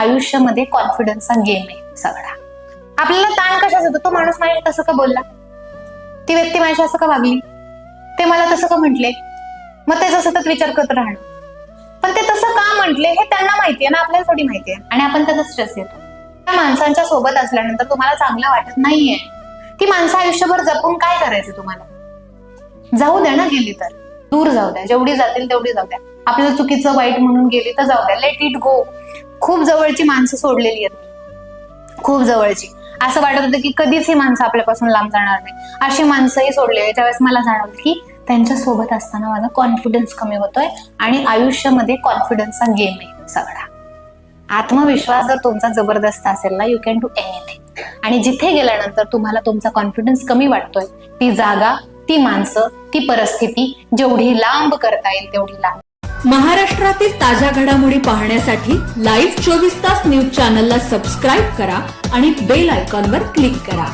आयुष्यामध्ये कॉन्फिडन्सचा गेम आहे सगळा. आपल्याला ताण कशाच होतो, तो माणूस माझ्या तसं का बोलला, ती व्यक्ती माझ्या असं का वागली, ते मला तसं का म्हटले, मग त्याचा सतत विचार करत राहणं. पण ते तसं का म्हटले हे त्यांना माहितीये ना, आपल्याला थोडी माहितीये, आणि आपण त्याचा स्ट्रेस येतो. त्या माणसांच्या सोबत असल्यानंतर तुम्हाला चांगलं वाटत नाहीये, ती माणसं आयुष्यभर जपून काय करायचं तुम्हाला. जाऊ द्या ना, गेली तर दूर जाऊ द्या, जेवढी जातील तेवढी जाऊ द्या. आपल्याला चुकीचं वाईट म्हणून गेली तर जाऊ द्या, लेट इट गो. खूप जवळची माणसं सोडलेली आहेत, खूप जवळची. असं वाटत होतं की कधीच ही माणसं आपल्यापासून लांब जाणार नाही, अशी माणसंही सोडलेली. त्यावेळेस मला जाणवलं की त्यांच्या सोबत असताना माझा कॉन्फिडन्स कमी होतोय, आणि आयुष्यामध्ये कॉन्फिडन्सचा गेम आहे सगळा. आत्मविश्वास जर तुमचा जबरदस्त असेल ना, यू कॅन डू एनिथिंग. आणि जिथे गेल्यानंतर तुम्हाला तुमचा कॉन्फिडन्स कमी वाटतोय, ती जागा, ती माणसं, ती परिस्थिती जेवढी लांब करता येईल तेवढी लांब. महाराष्ट्रातील ताज्या घडामोडी पाहण्यासाठी लाईव्ह 24 तास न्यूज चॅनलला सबस्क्राईब करा आणि बेल आयकॉनवर क्लिक करा.